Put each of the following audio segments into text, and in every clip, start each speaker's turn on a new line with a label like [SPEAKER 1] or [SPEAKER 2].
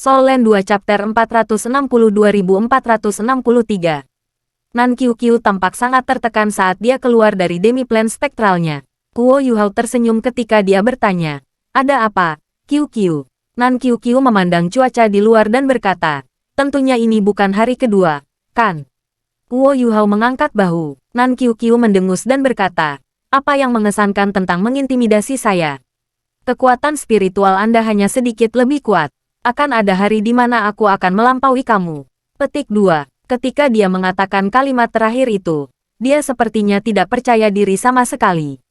[SPEAKER 1] Soul Land 2 Chapter 462.463. Nan Qiuqiu tampak sangat tertekan saat dia keluar dari demi-plane spektralnya. Guo Yuhao tersenyum ketika dia bertanya, "Ada apa, Qiuqiu?" Nan Qiuqiu memandang cuaca di luar dan berkata, "Tentunya ini bukan hari kedua, kan?" Guo Yuhao mengangkat bahu. Nan Qiuqiu mendengus dan berkata, "Apa yang mengesankan tentang mengintimidasi saya? Kekuatan spiritual Anda hanya sedikit lebih kuat. Akan ada hari di mana aku akan melampaui kamu." Petik 2. Ketika dia mengatakan kalimat terakhir itu, dia sepertinya tidak percaya diri sama sekali.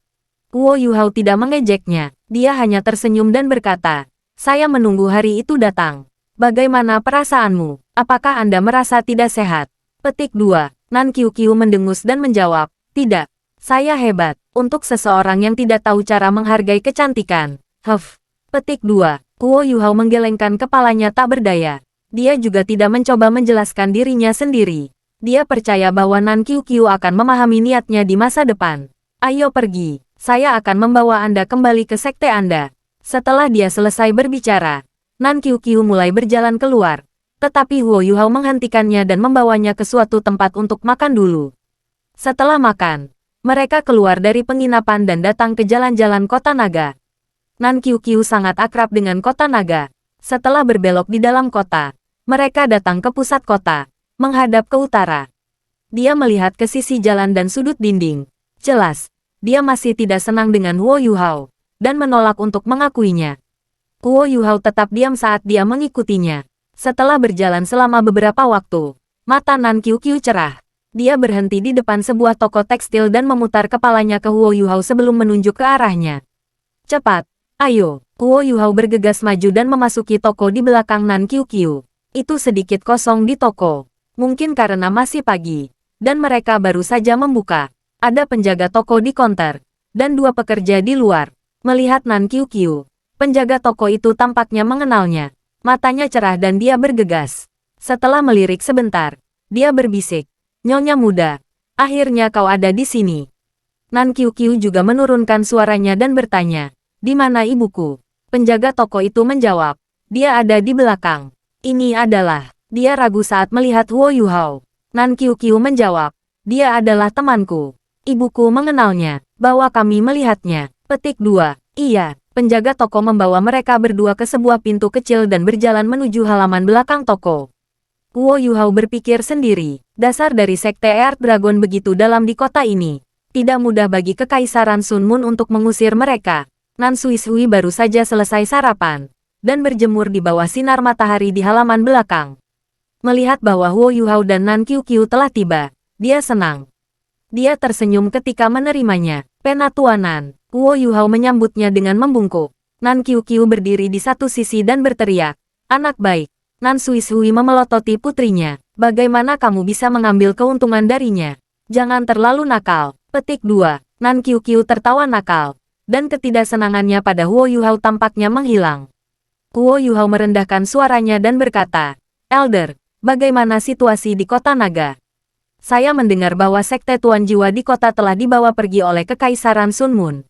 [SPEAKER 1] Guo Yuhao tidak mengejeknya, dia hanya tersenyum dan berkata, "Saya menunggu hari itu datang. Bagaimana perasaanmu? Apakah Anda merasa tidak sehat?" Petik 2. Nan Qiuqiu mendengus dan menjawab, "Tidak. Saya hebat. Untuk seseorang yang tidak tahu cara menghargai kecantikan." Petik 2. Guo Yuhao menggelengkan kepalanya tak berdaya. Dia juga tidak mencoba menjelaskan dirinya sendiri. Dia percaya bahwa Nan Qiuqiu akan memahami niatnya di masa depan. "Ayo pergi. Saya akan membawa Anda kembali ke sekte Anda." Setelah dia selesai berbicara, Nan Qiuqiu mulai berjalan keluar. Tetapi Guo Yuhao menghentikannya dan membawanya ke suatu tempat untuk makan dulu. Setelah makan, mereka keluar dari penginapan dan datang ke jalan-jalan kota naga. Nan Qiuqiu sangat akrab dengan kota naga. Setelah berbelok di dalam kota, mereka datang ke pusat kota, menghadap ke utara. Dia melihat ke sisi jalan dan sudut dinding. Jelas, dia masih tidak senang dengan Guo Yuhao, dan menolak untuk mengakuinya. Guo Yuhao tetap diam saat dia mengikutinya. Setelah berjalan selama beberapa waktu, mata Nan Qiuqiu cerah. Dia berhenti di depan sebuah toko tekstil dan memutar kepalanya ke Guo Yuhao sebelum menunjuk ke arahnya. "Cepat, ayo." Guo Yuhao bergegas maju dan memasuki toko di belakang Nan Qiuqiu. Itu sedikit kosong di toko. Mungkin karena masih pagi, dan mereka baru saja membuka. Ada penjaga toko di konter, dan dua pekerja di luar. Melihat Nan Qiuqiu, penjaga toko itu tampaknya mengenalnya. Matanya cerah dan dia bergegas. Setelah melirik sebentar, dia berbisik, "Nyonya muda, akhirnya kau ada di sini." Nan Qiuqiu juga menurunkan suaranya dan bertanya, "Di mana ibuku?" Penjaga toko itu menjawab, "Dia ada di belakang." Ini adalah, dia ragu saat melihat Guo Yuhao. Nan Qiuqiu menjawab, "Dia adalah temanku. Ibuku mengenalnya, bahwa kami melihatnya." Petik 2. Iya, penjaga toko membawa mereka berdua ke sebuah pintu kecil dan berjalan menuju halaman belakang toko. Guo Yuhao berpikir sendiri, dasar dari sekte Earth Dragon begitu dalam di kota ini. Tidak mudah bagi Kekaisaran Sun Moon untuk mengusir mereka. Nan Suisui baru saja selesai sarapan, dan berjemur di bawah sinar matahari di halaman belakang. Melihat bahwa Guo Yuhao dan Nan Qiuqiu telah tiba, dia senang. Dia tersenyum ketika menerimanya. "Penatuanan." Guo Yuhao menyambutnya dengan membungkuk. Nan Qiuqiu berdiri di satu sisi dan berteriak, "Anak baik." Nan Suisui memelototi putrinya. "Bagaimana kamu bisa mengambil keuntungan darinya? Jangan terlalu nakal." Petik 2. Nan Qiuqiu tertawa nakal, dan ketidaksenangannya pada Guo Yuhao tampaknya menghilang. Guo Yuhao merendahkan suaranya dan berkata, "Elder, bagaimana situasi di kota naga? Saya mendengar bahwa sekte Tuan Jiwa di kota telah dibawa pergi oleh Kekaisaran Sun Moon."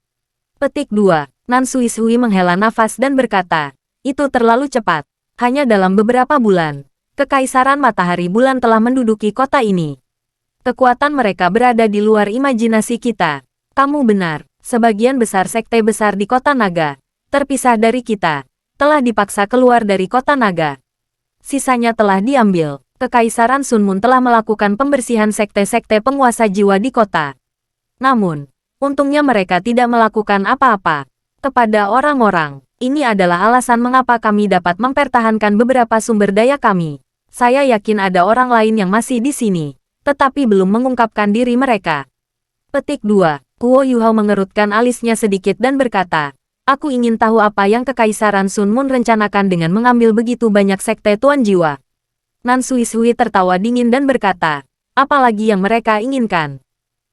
[SPEAKER 1] Petik 2. Nan Suisui menghela nafas dan berkata, "Itu terlalu cepat. Hanya dalam beberapa bulan, Kekaisaran Matahari Bulan telah menduduki kota ini. Kekuatan mereka berada di luar imajinasi kita." Kamu benar, sebagian besar sekte besar di kota naga, terpisah dari kita, telah dipaksa keluar dari kota naga. Sisanya telah diambil. Kekaisaran Sun Moon telah melakukan pembersihan sekte-sekte penguasa jiwa di kota. Namun, untungnya mereka tidak melakukan apa-apa kepada orang-orang. Ini adalah alasan mengapa kami dapat mempertahankan beberapa sumber daya kami. Saya yakin ada orang lain yang masih di sini, tetapi belum mengungkapkan diri mereka. Petik 2. Guo Yuhao mengerutkan alisnya sedikit dan berkata, "Aku ingin tahu apa yang Kekaisaran Sun Moon rencanakan dengan mengambil begitu banyak sekte Tuan Jiwa." Nan Suisui tertawa dingin dan berkata, "Apalagi yang mereka inginkan?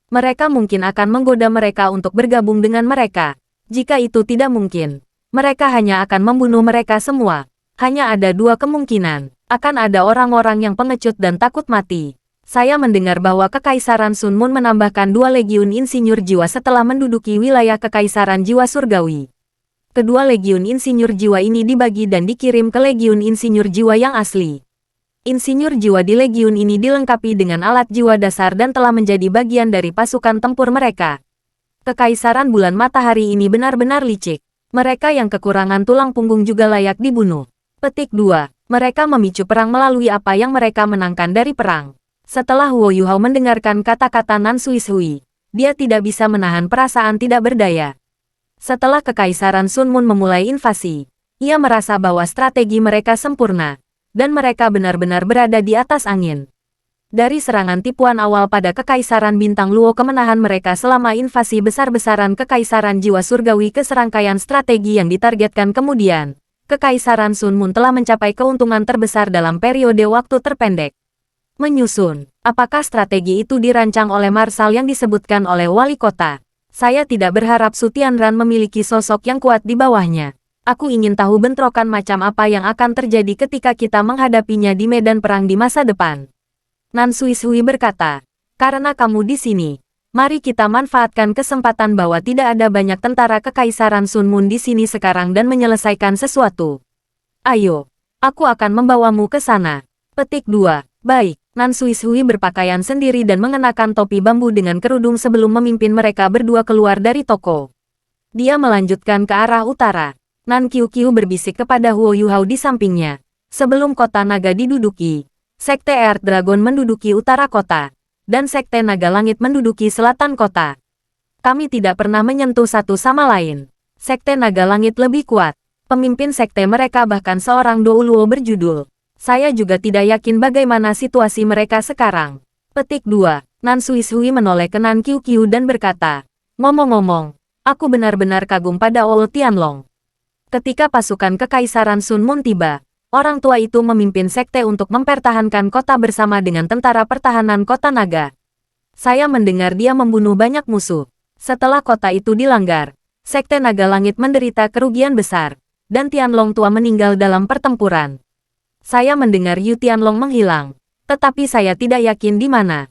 [SPEAKER 1] Mereka mungkin akan menggoda mereka untuk bergabung dengan mereka. Jika itu tidak mungkin, mereka hanya akan membunuh mereka semua. Hanya ada dua kemungkinan. Akan ada orang-orang yang pengecut dan takut mati. Saya mendengar bahwa Kekaisaran Sun Moon menambahkan 2 legiun insinyur jiwa setelah menduduki wilayah Kekaisaran Jiwa Surgawi. Kedua Legiun Insinyur Jiwa ini dibagi dan dikirim ke Legiun Insinyur Jiwa yang asli. Insinyur Jiwa di Legiun ini dilengkapi dengan alat jiwa dasar dan telah menjadi bagian dari pasukan tempur mereka. Kekaisaran bulan matahari ini benar-benar licik. Mereka yang kekurangan tulang punggung juga layak dibunuh. Petik 2. Mereka memicu perang melalui apa yang mereka menangkan dari perang. Setelah Huo Yuhao mendengarkan kata-kata Nan Suishui, dia tidak bisa menahan perasaan tidak berdaya. Setelah Kekaisaran Sun Mun memulai invasi, ia merasa bahwa strategi mereka sempurna, dan mereka benar-benar berada di atas angin. Dari serangan tipuan awal pada Kekaisaran Bintang Luo ke menahan mereka selama invasi besar-besaran Kekaisaran Jiwa Surgawi ke serangkaian strategi yang ditargetkan kemudian, Kekaisaran Sun Mun telah mencapai keuntungan terbesar dalam periode waktu terpendek. Menyusun, apakah strategi itu dirancang oleh Marsal yang disebutkan oleh Wali Kota? Saya tidak berharap Su Tianran memiliki sosok yang kuat di bawahnya. Aku ingin tahu bentrokan macam apa yang akan terjadi ketika kita menghadapinya di medan perang di masa depan. Nan Suishui berkata, karena kamu di sini, mari kita manfaatkan kesempatan bahwa tidak ada banyak tentara Kekaisaran Sun Mun di sini sekarang dan menyelesaikan sesuatu. Ayo, aku akan membawamu ke sana. Petik 2. Baik, Nan Suishui berpakaian sendiri dan mengenakan topi bambu dengan kerudung sebelum memimpin mereka berdua keluar dari toko. Dia melanjutkan ke arah utara. Nan Qiuqiu berbisik kepada Huo Yuhao di sampingnya. Sebelum kota naga diduduki, Sekte Earth Dragon menduduki utara kota, dan Sekte Naga Langit menduduki selatan kota. Kami tidak pernah menyentuh satu sama lain. Sekte Naga Langit lebih kuat. Pemimpin sekte mereka bahkan seorang Douluo berjudul. Saya juga tidak yakin bagaimana situasi mereka sekarang. Petik 2. Nan Suishui menoleh ke Nan Qiuqiu dan berkata, ngomong-ngomong, aku benar-benar kagum pada Old Tianlong. Ketika pasukan Kekaisaran Sun Mun tiba, orang tua itu memimpin sekte untuk mempertahankan kota bersama dengan tentara pertahanan kota naga. Saya mendengar dia membunuh banyak musuh. Setelah kota itu dilanggar, Sekte Naga Langit menderita kerugian besar, dan Tianlong tua meninggal dalam pertempuran. Saya mendengar Yu Tianlong menghilang, tetapi saya tidak yakin di mana.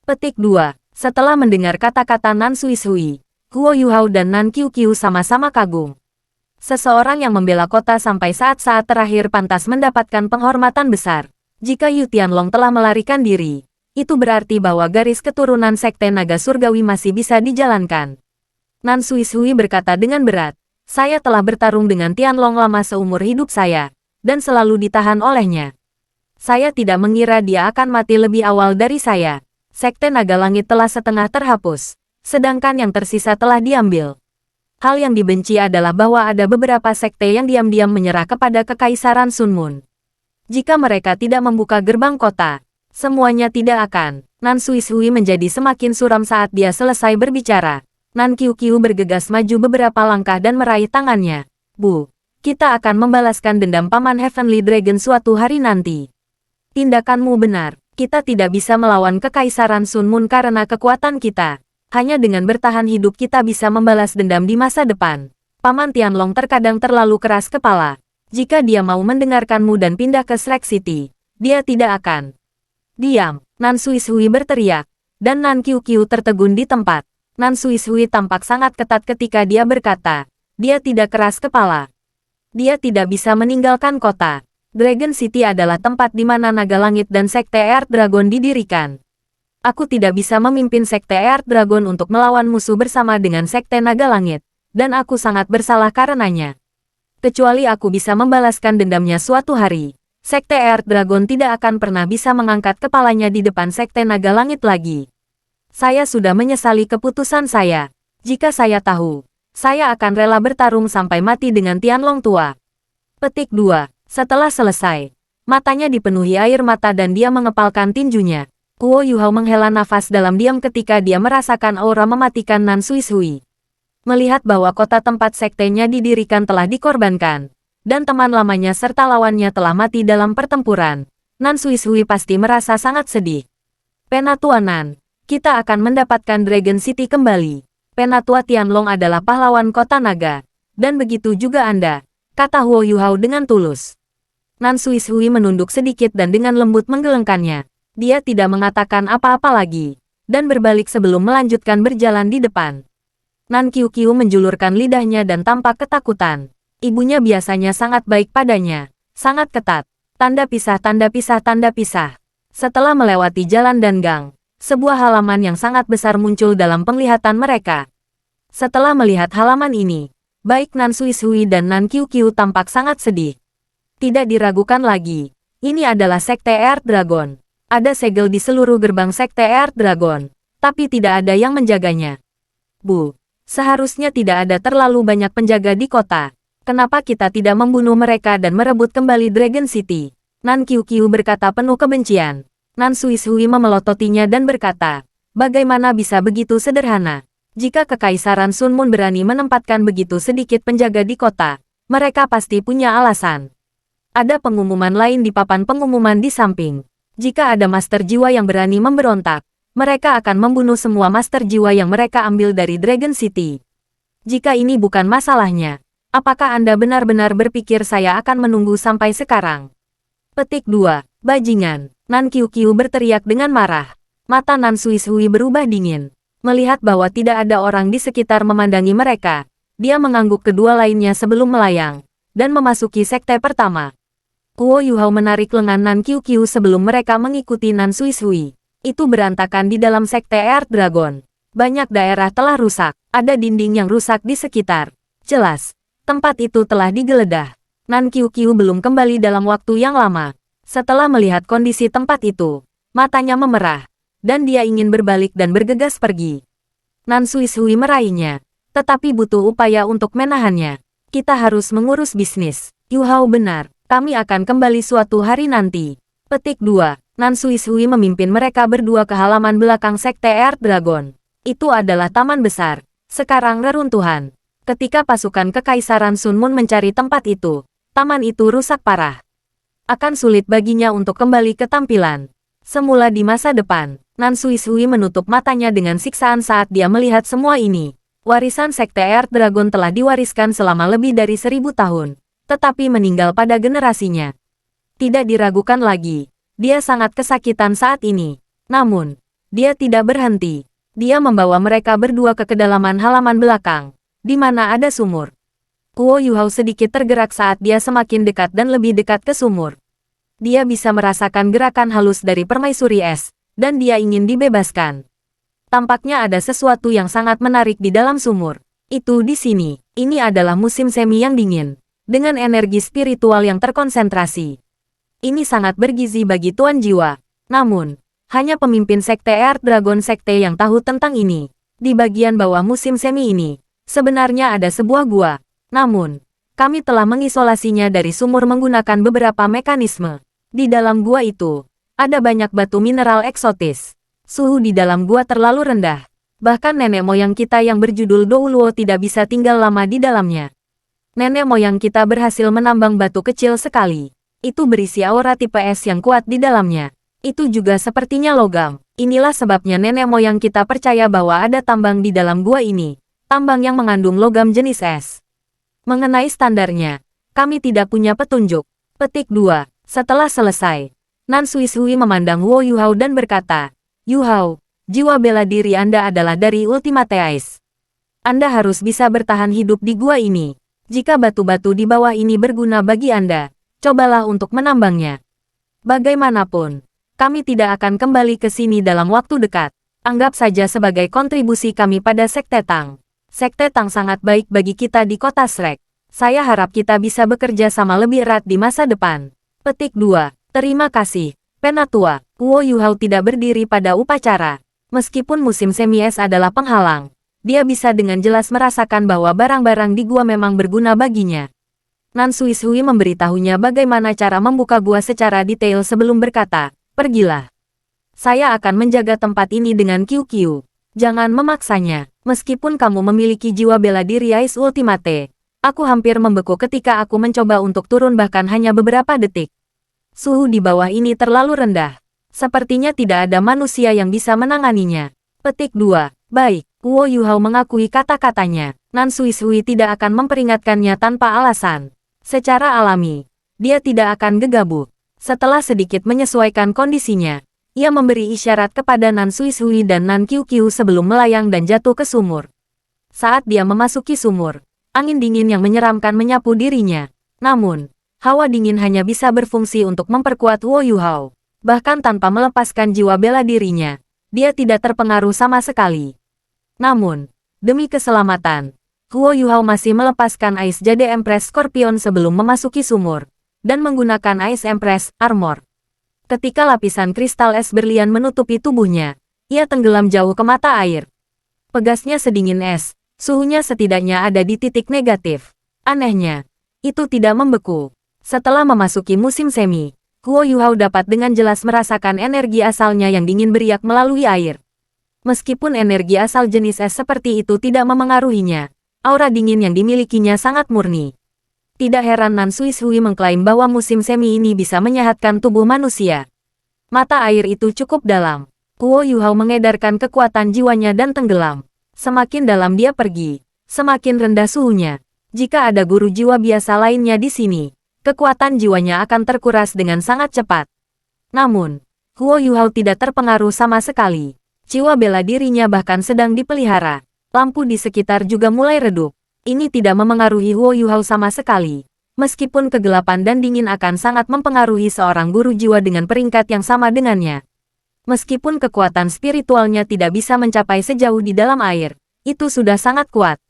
[SPEAKER 1] Petik 2. Setelah mendengar kata-kata Nan Suishui, Huo Yuhao dan Nan Qiuqiu sama-sama kagum. Seseorang yang membela kota sampai saat-saat terakhir pantas mendapatkan penghormatan besar. Jika Yu Tianlong telah melarikan diri, itu berarti bahwa garis keturunan Sekte Naga Surgawi masih bisa dijalankan. Nan Suishui berkata dengan berat, saya telah bertarung dengan Tianlong lama seumur hidup saya, dan selalu ditahan olehnya. Saya tidak mengira dia akan mati lebih awal dari saya. Sekte Naga Langit telah setengah terhapus, sedangkan yang tersisa telah diambil. Hal yang dibenci adalah bahwa ada beberapa sekte yang diam-diam menyerah kepada Kekaisaran Sun Mun. Jika mereka tidak membuka gerbang kota, semuanya tidak akan. Nan Suishui menjadi semakin suram saat dia selesai berbicara. Nan Qiuqiu bergegas maju beberapa langkah dan meraih tangannya. Bu, kita akan membalaskan dendam Paman Heavenly Dragon suatu hari nanti. Tindakanmu benar, kita tidak bisa melawan Kekaisaran Sun Mun karena kekuatan kita. Hanya dengan bertahan hidup kita bisa membalas dendam di masa depan. Paman Tianlong terkadang terlalu keras kepala. Jika dia mau mendengarkanmu dan pindah ke Shrek City, dia tidak akan. Diam, Nan Suishui berteriak, dan Nan Qiuqiu tertegun di tempat. Nan Suishui tampak sangat ketat ketika dia berkata, dia tidak keras kepala. Dia tidak bisa meninggalkan kota. Dragon City adalah tempat di mana Naga Langit dan Sekte Earth Dragon didirikan. Aku tidak bisa memimpin Sekte Earth Dragon untuk melawan musuh bersama dengan Sekte Naga Langit, dan aku sangat bersalah karenanya. Kecuali aku bisa membalaskan dendamnya suatu hari, Sekte Earth Dragon tidak akan pernah bisa mengangkat kepalanya di depan Sekte Naga Langit lagi. Saya sudah menyesali keputusan saya. Jika saya tahu, saya akan rela bertarung sampai mati dengan Tianlong tua. Petik 2. Setelah selesai, matanya dipenuhi air mata dan dia mengepalkan tinjunya. Huo Yuhao menghela nafas dalam diam ketika dia merasakan aura mematikan Nan Suishui. Melihat bahwa kota tempat sektenya didirikan telah dikorbankan, dan teman lamanya serta lawannya telah mati dalam pertempuran, Nan Suishui pasti merasa sangat sedih. Penatua Nan, kita akan mendapatkan Dragon City kembali. Penatua Tianlong adalah pahlawan kota naga, dan begitu juga Anda, kata Huo Yuhao dengan tulus. Nan Suishui menunduk sedikit dan dengan lembut menggelengkannya. Dia tidak mengatakan apa-apa lagi, dan berbalik sebelum melanjutkan berjalan di depan. Nan Qiuqiu menjulurkan lidahnya dan tampak ketakutan. Ibunya biasanya sangat baik padanya. Sangat ketat. Tanda pisah, tanda pisah, tanda pisah. Setelah melewati jalan dan gang, sebuah halaman yang sangat besar muncul dalam penglihatan mereka. Setelah melihat halaman ini, baik Nan Suishui dan Nan Qiuqiu tampak sangat sedih. Tidak diragukan lagi, ini adalah Sekte Earth Dragon. Ada segel di seluruh gerbang Sekte Earth Dragon, tapi tidak ada yang menjaganya. Bu, seharusnya tidak ada terlalu banyak penjaga di kota. Kenapa kita tidak membunuh mereka dan merebut kembali Dragon City? Nan Qiuqiu berkata penuh kebencian. Nan Suishui memelototinya dan berkata, bagaimana bisa begitu sederhana? Jika Kekaisaran Sun Moon berani menempatkan begitu sedikit penjaga di kota, mereka pasti punya alasan. Ada pengumuman lain di papan pengumuman di samping. Jika ada Master Jiwa yang berani memberontak, mereka akan membunuh semua Master Jiwa yang mereka ambil dari Dragon City. Jika ini bukan masalahnya, apakah Anda benar-benar berpikir saya akan menunggu sampai sekarang? Petik 2. Bajingan. Nan Qiuqiu berteriak dengan marah. Mata Nan Suishui berubah dingin. Melihat bahwa tidak ada orang di sekitar memandangi mereka, dia mengangguk kedua lainnya sebelum melayang, dan memasuki sekte pertama. Kuo Yuhao menarik lengan Nan Qiuqiu sebelum mereka mengikuti Nan Suishui. Itu berantakan di dalam sekte Earth Dragon. Banyak daerah telah rusak, ada dinding yang rusak di sekitar. Jelas, tempat itu telah digeledah. Nan Qiuqiu belum kembali dalam waktu yang lama. Setelah melihat kondisi tempat itu, matanya memerah, dan dia ingin berbalik dan bergegas pergi. Nan Suishui meraihnya, tetapi butuh upaya untuk menahannya. Kita harus mengurus bisnis. Yuhao benar, kami akan kembali suatu hari nanti. Petik 2. Nan Suishui memimpin mereka berdua ke halaman belakang Sekte Earth Dragon. Itu adalah taman besar, sekarang reruntuhan. Ketika pasukan Kekaisaran Sun Moon mencari tempat itu, taman itu rusak parah. Akan sulit baginya untuk kembali ke tampilan semula di masa depan. Nan Suishui menutup matanya dengan siksaan saat dia melihat semua ini. Warisan Sekte Earth Dragon telah diwariskan selama lebih dari 1000 tahun, tetapi meninggal pada generasinya. Tidak diragukan lagi, dia sangat kesakitan saat ini. Namun, dia tidak berhenti. Dia membawa mereka berdua ke kedalaman halaman belakang, di mana ada sumur. Kuo Yuhao sedikit tergerak saat dia semakin dekat dan lebih dekat ke sumur. Dia bisa merasakan gerakan halus dari permaisuri es, dan dia ingin dibebaskan. Tampaknya ada sesuatu yang sangat menarik di dalam sumur. Itu di sini. Ini adalah musim semi yang dingin, dengan energi spiritual yang terkonsentrasi. Ini sangat bergizi bagi Tuan Jiwa. Namun, hanya pemimpin Sekte Earth Dragon Sekte yang tahu tentang ini. Di bagian bawah musim semi ini, sebenarnya ada sebuah gua. Namun, kami telah mengisolasinya dari sumur menggunakan beberapa mekanisme. Di dalam gua itu, ada banyak batu mineral eksotis. Suhu di dalam gua terlalu rendah. Bahkan nenek moyang kita yang berjudul Douluo tidak bisa tinggal lama di dalamnya. Nenek moyang kita berhasil menambang batu kecil sekali. Itu berisi aura tipe es yang kuat di dalamnya. Itu juga sepertinya logam. Inilah sebabnya nenek moyang kita percaya bahwa ada tambang di dalam gua ini. Tambang yang mengandung logam jenis es. Mengenai standarnya, kami tidak punya petunjuk. Petik 2. Setelah selesai, Nan Suishui memandang Wo Yuhao dan berkata, Yuhao, jiwa bela diri Anda adalah dari Ultimate Ice. Anda harus bisa bertahan hidup di gua ini. Jika batu-batu di bawah ini berguna bagi Anda, cobalah untuk menambangnya. Bagaimanapun, kami tidak akan kembali ke sini dalam waktu dekat. Anggap saja sebagai kontribusi kami pada Sekte Tang. Sekte Tang sangat baik bagi kita di kota Shrek. Saya harap kita bisa bekerja sama lebih erat di masa depan. Petik 2. Terima kasih, Penatua. Wo Yuhao tidak berdiri pada upacara. Meskipun musim semi es adalah penghalang, dia bisa dengan jelas merasakan bahwa barang-barang di gua memang berguna baginya. Nan Suishui memberitahunya bagaimana cara membuka gua secara detail sebelum berkata, pergilah. Saya akan menjaga tempat ini dengan Qiuqiu. Jangan memaksanya. Meskipun kamu memiliki jiwa bela diri Ice Ultimate, aku hampir membeku ketika aku mencoba untuk turun bahkan hanya beberapa detik. Suhu di bawah ini terlalu rendah. Sepertinya tidak ada manusia yang bisa menanganinya. Petik 2. Baik, Wo Yuhao mengakui kata-katanya. Nan Suishui tidak akan memperingatkannya tanpa alasan. Secara alami, dia tidak akan gegabah. Setelah sedikit menyesuaikan kondisinya, ia memberi isyarat kepada Nan Suishui dan Nan Qiuqiu sebelum melayang dan jatuh ke sumur. Saat dia memasuki sumur, angin dingin yang menyeramkan menyapu dirinya. Namun, hawa dingin hanya bisa berfungsi untuk memperkuat Huo Yuhao. Bahkan tanpa melepaskan jiwa bela dirinya, dia tidak terpengaruh sama sekali. Namun, demi keselamatan, Huo Yuhao masih melepaskan Ice Jade Empress Scorpion sebelum memasuki sumur, dan menggunakan Ice Empress Armor. Ketika lapisan kristal es berlian menutupi tubuhnya, ia tenggelam jauh ke mata air. Pegasnya sedingin es, suhunya setidaknya ada di titik negatif. Anehnya, itu tidak membeku. Setelah memasuki musim semi, Huo Yuhao dapat dengan jelas merasakan energi asalnya yang dingin beriak melalui air. Meskipun energi asal jenis es seperti itu tidak memengaruhinya, aura dingin yang dimilikinya sangat murni. Tidak heran Nan Suishui mengklaim bahwa musim semi ini bisa menyehatkan tubuh manusia. Mata air itu cukup dalam. Huo Yuhao mengedarkan kekuatan jiwanya dan tenggelam. Semakin dalam dia pergi, semakin rendah suhunya. Jika ada guru jiwa biasa lainnya di sini, kekuatan jiwanya akan terkuras dengan sangat cepat. Namun, Huo Yuhao tidak terpengaruh sama sekali. Jiwa bela dirinya bahkan sedang dipelihara. Lampu di sekitar juga mulai redup. Ini tidak memengaruhi Huo Yuhao sama sekali. Meskipun kegelapan dan dingin akan sangat mempengaruhi seorang guru jiwa dengan peringkat yang sama dengannya. Meskipun kekuatan spiritualnya tidak bisa mencapai sejauh di dalam air, itu sudah sangat kuat.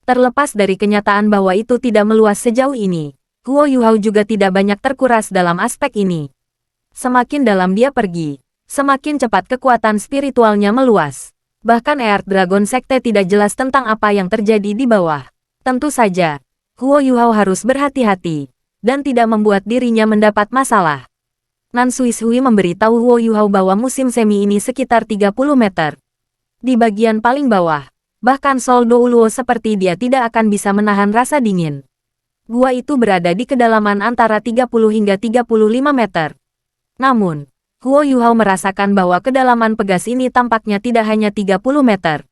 [SPEAKER 1] Terlepas dari kenyataan bahwa itu tidak meluas sejauh ini, Huo Yuhao juga tidak banyak terkuras dalam aspek ini. Semakin dalam dia pergi, semakin cepat kekuatan spiritualnya meluas. Bahkan Earth Dragon Sekte tidak jelas tentang apa yang terjadi di bawah. Tentu saja, Huo Yuhao harus berhati-hati, dan tidak membuat dirinya mendapat masalah. Nan Suishui memberitahu Huo Yuhao bahwa musim semi ini sekitar 30 meter. Di bagian paling bawah, bahkan Sol Douluo seperti dia tidak akan bisa menahan rasa dingin. Gua itu berada di kedalaman antara 30 hingga 35 meter. Namun, Huo Yuhao merasakan bahwa kedalaman pegas ini tampaknya tidak hanya 30 meter.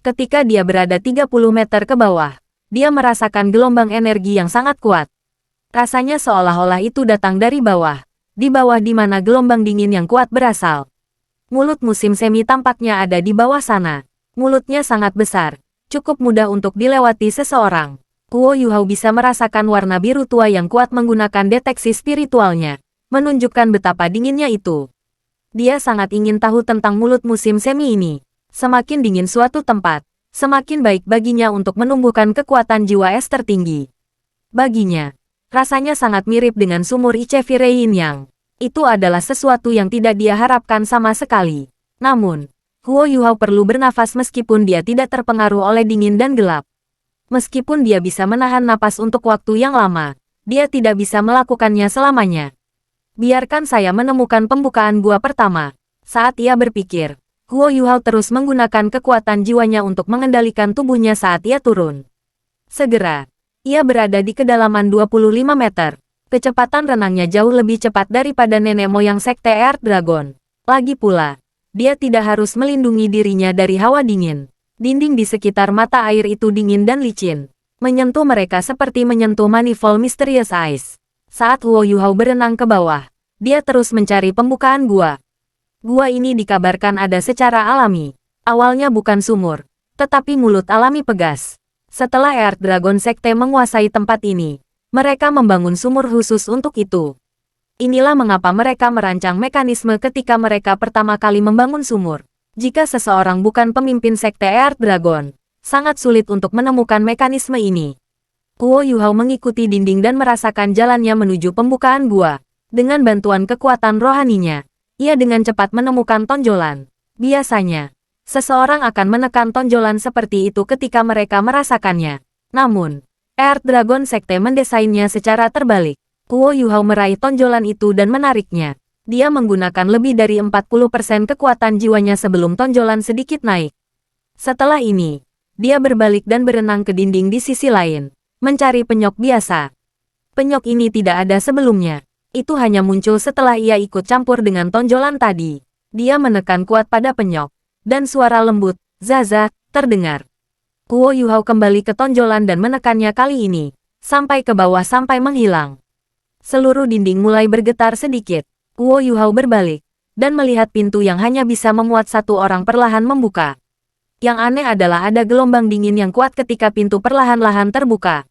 [SPEAKER 1] Ketika dia berada 30 meter ke bawah, dia merasakan gelombang energi yang sangat kuat. Rasanya seolah-olah itu datang dari bawah, di bawah di mana gelombang dingin yang kuat berasal. Mulut musim semi tampaknya ada di bawah sana. Mulutnya sangat besar, cukup mudah untuk dilewati seseorang. Huo Yuhao bisa merasakan warna biru tua yang kuat menggunakan deteksi spiritualnya, menunjukkan betapa dinginnya itu. Dia sangat ingin tahu tentang mulut musim semi ini. Semakin dingin suatu tempat, semakin baik baginya untuk menumbuhkan kekuatan jiwa es tertinggi. Baginya, rasanya sangat mirip dengan sumur Ichevire Yin Yang. Itu adalah sesuatu yang tidak dia harapkan sama sekali. Namun, Huo Yuhao perlu bernafas meskipun dia tidak terpengaruh oleh dingin dan gelap. Meskipun dia bisa menahan napas untuk waktu yang lama, dia tidak bisa melakukannya selamanya. Biarkan saya menemukan pembukaan gua pertama. Saat ia berpikir, Huo Yuhao terus menggunakan kekuatan jiwanya untuk mengendalikan tubuhnya saat ia turun. Segera, ia berada di kedalaman 25 meter. Kecepatan renangnya jauh lebih cepat daripada nenek moyang Sekte Earth Dragon. Lagi pula, dia tidak harus melindungi dirinya dari hawa dingin. Dinding di sekitar mata air itu dingin dan licin. Menyentuh mereka seperti menyentuh manifold Mysterious Ice. Saat Huo Yuhao berenang ke bawah, dia terus mencari pembukaan gua. Gua ini dikabarkan ada secara alami. Awalnya bukan sumur, tetapi mulut alami pegas. Setelah Earth Dragon Sekte menguasai tempat ini, mereka membangun sumur khusus untuk itu. Inilah mengapa mereka merancang mekanisme ketika mereka pertama kali membangun sumur. Jika seseorang bukan pemimpin Sekte Earth Dragon, sangat sulit untuk menemukan mekanisme ini. Huo Yuhao mengikuti dinding dan merasakan jalannya menuju pembukaan gua. Dengan bantuan kekuatan rohaninya, ia dengan cepat menemukan tonjolan. Biasanya, seseorang akan menekan tonjolan seperti itu ketika mereka merasakannya. Namun, Earth Dragon Sekte mendesainnya secara terbalik. Huo Yuhao meraih tonjolan itu dan menariknya. Dia menggunakan lebih dari 40% kekuatan jiwanya sebelum tonjolan sedikit naik. Setelah ini, dia berbalik dan berenang ke dinding di sisi lain. Mencari penyok biasa. Penyok ini tidak ada sebelumnya. Itu hanya muncul setelah ia ikut campur dengan tonjolan tadi. Dia menekan kuat pada penyok. Dan suara lembut, Zaza, terdengar. Huo Yuhao kembali ke tonjolan dan menekannya kali ini. Sampai ke bawah sampai menghilang. Seluruh dinding mulai bergetar sedikit. Huo Yuhao berbalik. Dan melihat pintu yang hanya bisa memuat satu orang perlahan membuka. Yang aneh adalah ada gelombang dingin yang kuat ketika pintu perlahan-lahan terbuka.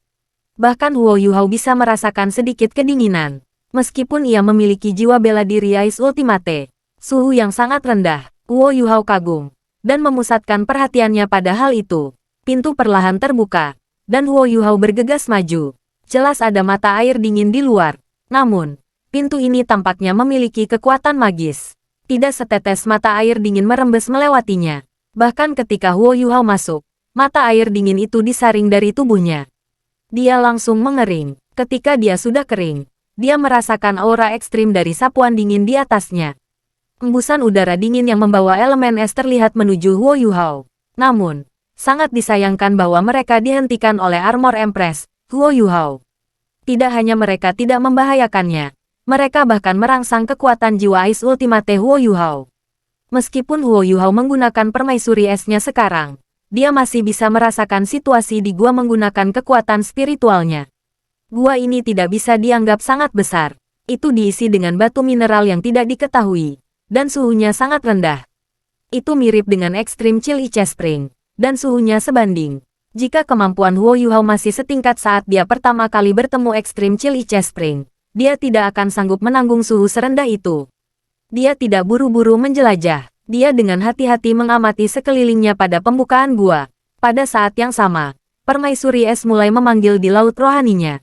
[SPEAKER 1] Bahkan Huo Yuhao bisa merasakan sedikit kedinginan. Meskipun ia memiliki jiwa bela diri Ice Ultimate, suhu yang sangat rendah, Huo Yuhao kagum dan memusatkan perhatiannya pada hal itu. Pintu perlahan terbuka, dan Huo Yuhao bergegas maju. Jelas ada mata air dingin di luar. Namun, pintu ini tampaknya memiliki kekuatan magis. Tidak setetes mata air dingin merembes melewatinya. Bahkan ketika Huo Yuhao masuk, mata air dingin itu disaring dari tubuhnya. Dia langsung mengering. Ketika dia sudah kering, dia merasakan aura ekstrim dari sapuan dingin di atasnya. Embusan udara dingin yang membawa elemen es terlihat menuju Huo Yuhao. Namun, sangat disayangkan bahwa mereka dihentikan oleh Armor Empress, Huo Yuhao. Tidak hanya mereka tidak membahayakannya, mereka bahkan merangsang kekuatan jiwa Ice Ultimate Huo Yuhao. Meskipun Huo Yuhao menggunakan permaisuri esnya sekarang, dia masih bisa merasakan situasi di gua menggunakan kekuatan spiritualnya. Gua ini tidak bisa dianggap sangat besar. Itu diisi dengan batu mineral yang tidak diketahui, dan suhunya sangat rendah. Itu mirip dengan Extreme Chill Ice Spring, dan suhunya sebanding. Jika kemampuan Huo Yuhao masih setingkat saat dia pertama kali bertemu Extreme Chill Ice Spring, dia tidak akan sanggup menanggung suhu serendah itu. Dia tidak buru-buru menjelajah. Dia dengan hati-hati mengamati sekelilingnya pada pembukaan gua. Pada saat yang sama, permaisuri es mulai memanggil di laut rohaninya.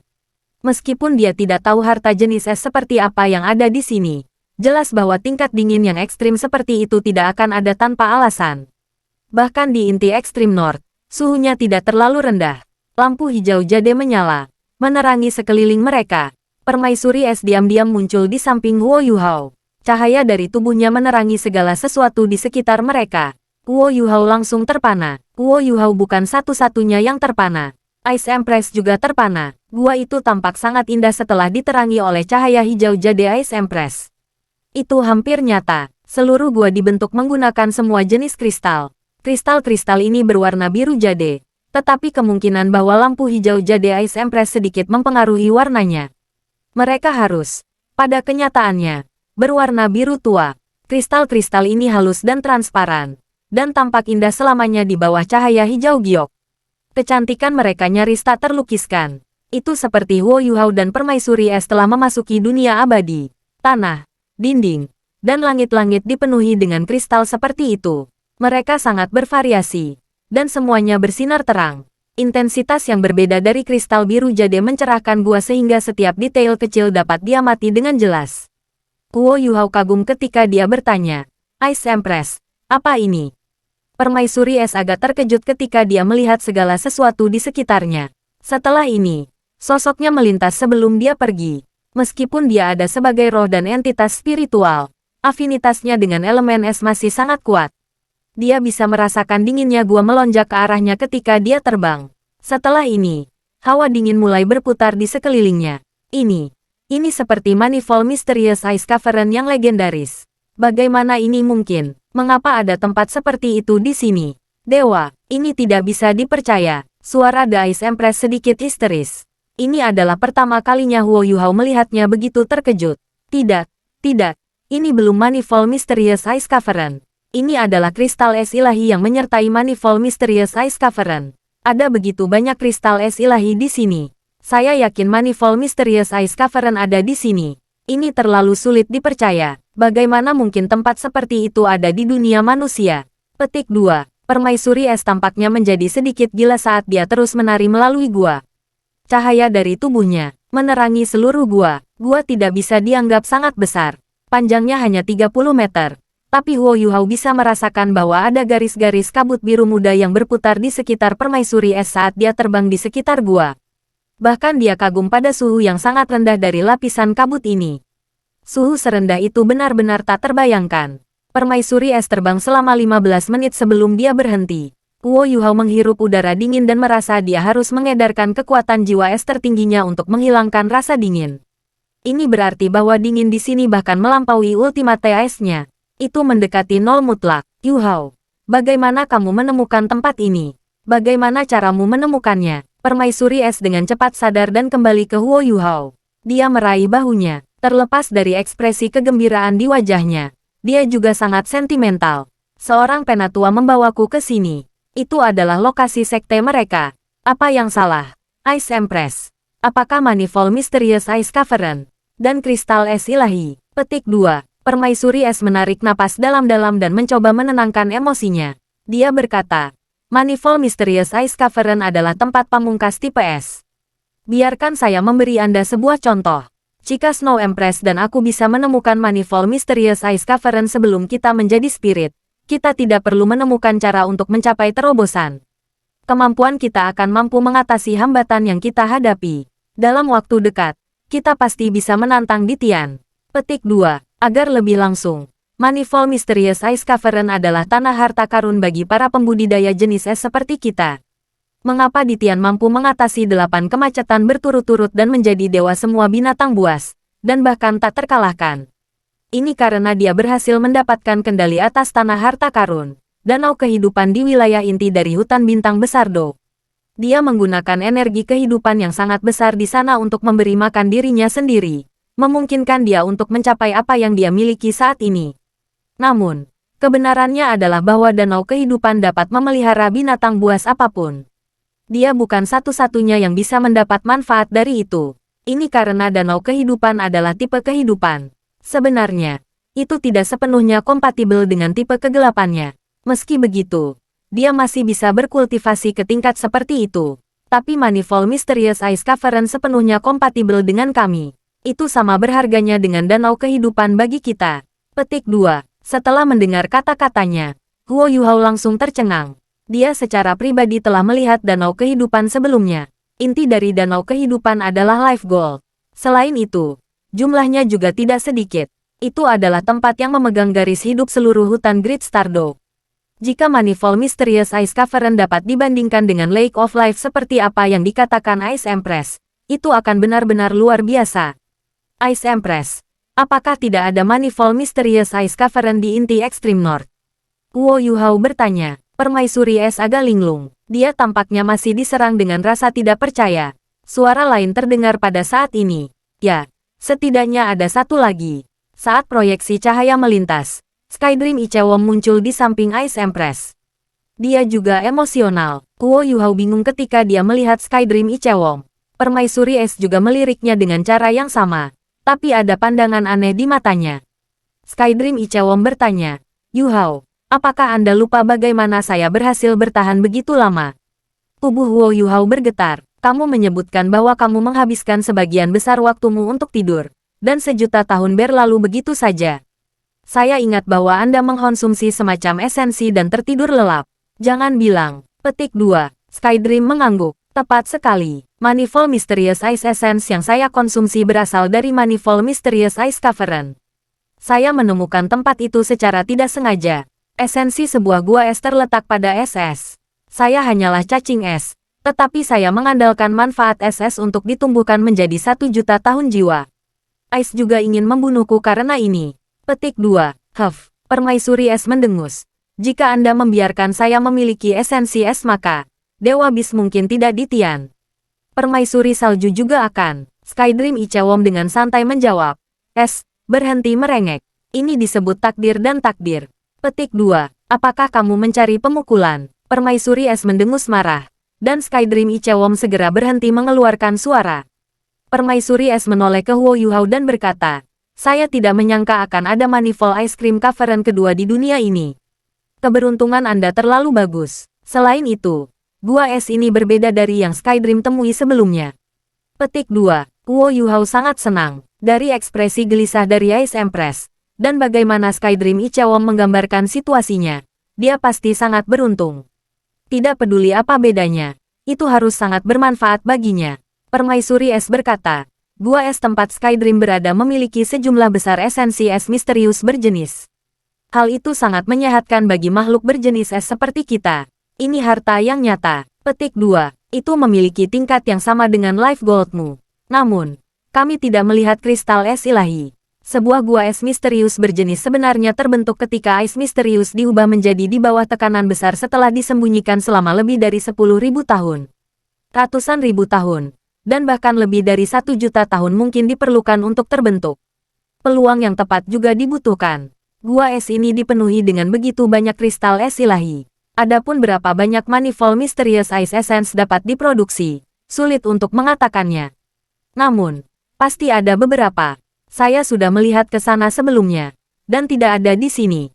[SPEAKER 1] Meskipun dia tidak tahu harta jenis es seperti apa yang ada di sini, jelas bahwa tingkat dingin yang ekstrim seperti itu tidak akan ada tanpa alasan. Bahkan di inti ekstrim North, suhunya tidak terlalu rendah. Lampu hijau jade menyala, menerangi sekeliling mereka. Permaisuri es diam-diam muncul di samping Huo Yuhao. Cahaya dari tubuhnya menerangi segala sesuatu di sekitar mereka. Huo Yuhao langsung terpana. Huo Yuhao bukan satu-satunya yang terpana. Ice Empress juga terpana. Gua itu tampak sangat indah setelah diterangi oleh cahaya hijau jade Ice Empress. Itu hampir nyata. Seluruh gua dibentuk menggunakan semua jenis kristal. Kristal-kristal ini berwarna biru jade. Tetapi kemungkinan bahwa lampu hijau jade Ice Empress sedikit mempengaruhi warnanya. Mereka harus, pada kenyataannya, berwarna biru tua. Kristal-kristal ini halus dan transparan, dan tampak indah selamanya di bawah cahaya hijau giok. Kecantikan mereka nyaris tak terlukiskan. Itu seperti Huo Yuhao dan permaisuri es telah memasuki dunia abadi. Tanah, dinding, dan langit-langit dipenuhi dengan kristal seperti itu. Mereka sangat bervariasi, dan semuanya bersinar terang. Intensitas yang berbeda dari kristal biru jade mencerahkan gua sehingga setiap detail kecil dapat diamati dengan jelas. Huo Yuhao kagum ketika dia bertanya, Ice Empress, apa ini? Permaisuri es agak terkejut ketika dia melihat segala sesuatu di sekitarnya. Setelah ini, sosoknya melintas sebelum dia pergi. Meskipun dia ada sebagai roh dan entitas spiritual, afinitasnya dengan elemen es masih sangat kuat. Dia bisa merasakan dinginnya gua melonjak ke arahnya ketika dia terbang. Setelah ini, hawa dingin mulai berputar di sekelilingnya. Ini seperti Manifold Mysterious Ice Cavern yang legendaris. Bagaimana ini mungkin? Mengapa ada tempat seperti itu di sini? Dewa, ini tidak bisa dipercaya. Suara The Ice Empress sedikit histeris. Ini adalah pertama kalinya Huo Yuhao melihatnya begitu terkejut. Tidak. Ini belum Manifold Mysterious Ice Cavern. Ini adalah kristal es ilahi yang menyertai Manifold Mysterious Ice Cavern. Ada begitu banyak kristal es ilahi di sini. Saya yakin Manifold Mysterious Ice Cavern ada di sini. Ini terlalu sulit dipercaya. Bagaimana mungkin tempat seperti itu ada di dunia manusia? Petik 2. Permaisuri es tampaknya menjadi sedikit gila saat dia terus menari melalui gua. Cahaya dari tubuhnya menerangi seluruh gua. Gua tidak bisa dianggap sangat besar. Panjangnya hanya 30 meter. Tapi Huo Yuhao bisa merasakan bahwa ada garis-garis kabut biru muda yang berputar di sekitar permaisuri es saat dia terbang di sekitar gua. Bahkan dia kagum pada suhu yang sangat rendah dari lapisan kabut ini. Suhu serendah itu benar-benar tak terbayangkan. Permaisuri es terbang selama 15 menit sebelum dia berhenti. Huo Yuhao menghirup udara dingin dan merasa dia harus mengedarkan kekuatan jiwa es tertingginya untuk menghilangkan rasa dingin. Ini berarti bahwa dingin di sini bahkan melampaui ultimate ice-nya. Itu mendekati nol mutlak. Yuhao, bagaimana kamu menemukan tempat ini? Bagaimana caramu menemukannya? Permaisuri es dengan cepat sadar dan kembali ke Huo Yuhao. Dia meraih bahunya. Terlepas dari ekspresi kegembiraan di wajahnya, dia juga sangat sentimental. Seorang penatua membawaku ke sini. Itu adalah lokasi sekte mereka. Apa yang salah? Ice Empress. Apakah Manifold Mysterious Ice Cavern dan kristal es ilahi? Petik 2. Permaisuri es menarik napas dalam-dalam dan mencoba menenangkan emosinya. Dia berkata, Manifold Mysterious Ice Cavern adalah tempat pamungkas tipe es. Biarkan saya memberi Anda sebuah contoh. Jika Snow Empress dan aku bisa menemukan Manifold Mysterious Ice Cavern sebelum kita menjadi spirit, kita tidak perlu menemukan cara untuk mencapai terobosan. Kemampuan kita akan mampu mengatasi hambatan yang kita hadapi. Dalam waktu dekat, kita pasti bisa menantang di Tian. Petik 2. Agar lebih langsung, Manifold Mysterious Ice Cavern adalah tanah harta karun bagi para pembudidaya jenis es seperti kita. Mengapa di Tian mampu mengatasi 8 kemacetan berturut-turut dan menjadi dewa semua binatang buas, dan bahkan tak terkalahkan? Ini karena dia berhasil mendapatkan kendali atas tanah harta karun, danau kehidupan di wilayah inti dari hutan bintang besar Do. Dia menggunakan energi kehidupan yang sangat besar di sana untuk memberi makan dirinya sendiri, memungkinkan dia untuk mencapai apa yang dia miliki saat ini. Namun, kebenarannya adalah bahwa danau kehidupan dapat memelihara binatang buas apapun. Dia bukan satu-satunya yang bisa mendapat manfaat dari itu. Ini karena danau kehidupan adalah tipe kehidupan. Sebenarnya, itu tidak sepenuhnya kompatibel dengan tipe kegelapannya. Meski begitu, dia masih bisa berkultivasi ke tingkat seperti itu. Tapi Manifold Mysterious Ice Cavern sepenuhnya kompatibel dengan kami. Itu sama berharganya dengan danau kehidupan bagi kita. Petik 2. Setelah mendengar kata-katanya, Huo Yuhao langsung tercengang. Dia secara pribadi telah melihat danau kehidupan sebelumnya. Inti dari danau kehidupan adalah Life Gold. Selain itu, jumlahnya juga tidak sedikit. Itu adalah tempat yang memegang garis hidup seluruh hutan Great Stardow. Jika Manifold Mysterious Ice Cavern dapat dibandingkan dengan Lake of Life seperti apa yang dikatakan Ice Empress, itu akan benar-benar luar biasa. Ice Empress, apakah tidak ada Manifold Mysterious Ice Cavern di inti Extreme North? Huo Yuhao bertanya. Permaisuri es agak linglung. Dia tampaknya masih diserang dengan rasa tidak percaya. Suara lain terdengar pada saat ini. Ya, setidaknya ada satu lagi. Saat proyeksi cahaya melintas, Skydream Ichewon muncul di samping Ice Empress. Dia juga emosional. Huo Yuhao bingung ketika dia melihat Skydream Ichewon. Permaisuri es juga meliriknya dengan cara yang sama. Tapi ada pandangan aneh di matanya. Skydream Ichewon bertanya, Yuhao, apakah Anda lupa bagaimana saya berhasil bertahan begitu lama? Tubuh Huo Yuhao bergetar. Kamu menyebutkan bahwa kamu menghabiskan sebagian besar waktumu untuk tidur. Dan sejuta tahun berlalu begitu saja. Saya ingat bahwa Anda mengkonsumsi semacam esensi dan tertidur lelap. Jangan bilang. Petik 2. Skydream mengangguk. Tepat sekali. Manifold Mysterious Ice Essence yang saya konsumsi berasal dari Manifold Mysterious Ice Cavern. Saya menemukan tempat itu secara tidak sengaja. Esensi sebuah gua es terletak pada es. Saya hanyalah cacing es, tetapi saya mengandalkan manfaat es untuk ditumbuhkan menjadi 1 juta tahun jiwa. Ice juga ingin membunuhku karena ini. Petik 2. Permaisuri es mendengus. Jika Anda membiarkan saya memiliki esensi es maka, Dewa Bis mungkin tidak di Tian. Permaisuri salju juga akan. Skydream Ichewon dengan santai menjawab. Berhenti merengek. Ini disebut takdir dan takdir. Petik 2. Apakah kamu mencari pemukulan? Permaisuri es mendengus marah. Dan Skydream Ichewon segera berhenti mengeluarkan suara. Permaisuri es menoleh ke Huo Yuhao dan berkata, saya tidak menyangka akan ada Manifold Ice Cream Cavern kedua di dunia ini. Keberuntungan Anda terlalu bagus. Selain itu, gua es ini berbeda dari yang Skydream temui sebelumnya. Petik 2. Huo Yuhao sangat senang. Dari ekspresi gelisah dari Ice Empress, dan bagaimana Skydream Ichewon menggambarkan situasinya, dia pasti sangat beruntung. Tidak peduli apa bedanya, itu harus sangat bermanfaat baginya. Permaisuri es berkata, gua es tempat Skydream berada memiliki sejumlah besar esensi es misterius berjenis. Hal itu sangat menyehatkan bagi makhluk berjenis es seperti kita. Ini harta yang nyata. Petik 2. Itu memiliki tingkat yang sama dengan Life Goldmu. Namun, kami tidak melihat kristal es ilahi. Sebuah gua es misterius berjenis sebenarnya terbentuk ketika es misterius diubah menjadi di bawah tekanan besar setelah disembunyikan selama lebih dari 10.000 tahun. Ratusan ribu tahun, dan bahkan lebih dari 1 juta tahun mungkin diperlukan untuk terbentuk. Peluang yang tepat juga dibutuhkan. Gua es ini dipenuhi dengan begitu banyak kristal es ilahi. Adapun berapa banyak Manifold Mysterious Ice Essence dapat diproduksi, sulit untuk mengatakannya. Namun, pasti ada beberapa. Saya sudah melihat ke sana sebelumnya, dan tidak ada di sini.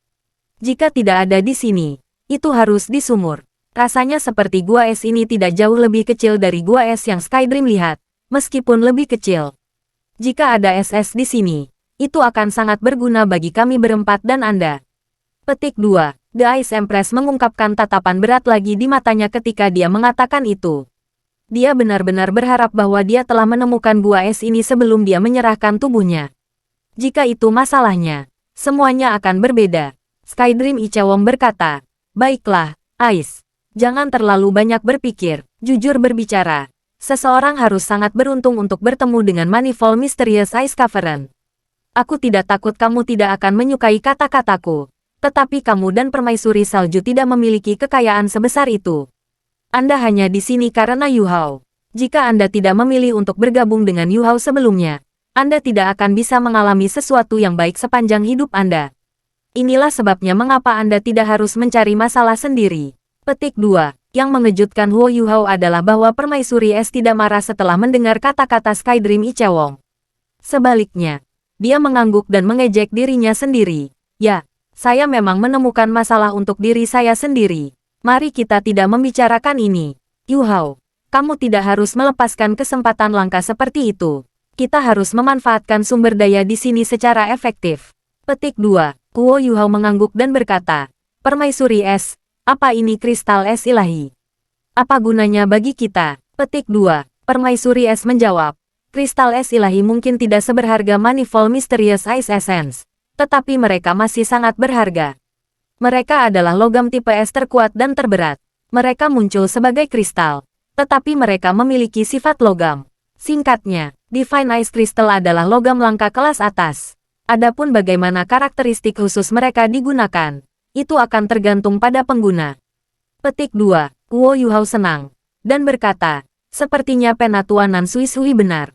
[SPEAKER 1] Jika tidak ada di sini, itu harus di sumur. Rasanya seperti gua es ini tidak jauh lebih kecil dari gua es yang Skydream lihat, meskipun lebih kecil. Jika ada SS di sini, itu akan sangat berguna bagi kami berempat dan Anda. Petik 2. The Ice Empress mengungkapkan tatapan berat lagi di matanya ketika dia mengatakan itu. Dia benar-benar berharap bahwa dia telah menemukan gua es ini sebelum dia menyerahkan tubuhnya. Jika itu masalahnya, semuanya akan berbeda. Skydream Ichewong berkata, "Baiklah, Ice. Jangan terlalu banyak berpikir, jujur berbicara. Seseorang harus sangat beruntung untuk bertemu dengan Manifold Mysterious Ice Cavern. Aku tidak takut kamu tidak akan menyukai kata-kataku. Tetapi kamu dan permaisuri salju tidak memiliki kekayaan sebesar itu. Anda hanya di sini karena Yu Hao. Jika Anda tidak memilih untuk bergabung dengan Yu Hao sebelumnya, Anda tidak akan bisa mengalami sesuatu yang baik sepanjang hidup Anda. Inilah sebabnya mengapa Anda tidak harus mencari masalah sendiri." Petik 2. Yang mengejutkan Huo Yu Hao adalah bahwa Permaisuri Es tidak marah setelah mendengar kata-kata Skydream Ichewong. Sebaliknya, dia mengangguk dan mengejek dirinya sendiri. "Ya, saya memang menemukan masalah untuk diri saya sendiri. Mari kita tidak membicarakan ini. Yu Hao, kamu tidak harus melepaskan kesempatan langka seperti itu. Kita harus memanfaatkan sumber daya di sini secara efektif." Petik 2. Huo Yu Hao mengangguk dan berkata, "Permaisuri Es, apa ini kristal es ilahi? Apa gunanya bagi kita?" Petik 2. Permaisuri Es menjawab, "Kristal es ilahi mungkin tidak seberharga Manifold Mysterious Ice Essence, tetapi mereka masih sangat berharga. Mereka adalah logam tipe es terkuat dan terberat. Mereka muncul sebagai kristal, tetapi mereka memiliki sifat logam. Singkatnya, Divine Ice Crystal adalah logam langka kelas atas. Adapun bagaimana karakteristik khusus mereka digunakan, itu akan tergantung pada pengguna." Petik 2. Huo Yu Hao senang, dan berkata, "Sepertinya Penatua Nan Sui Sui benar.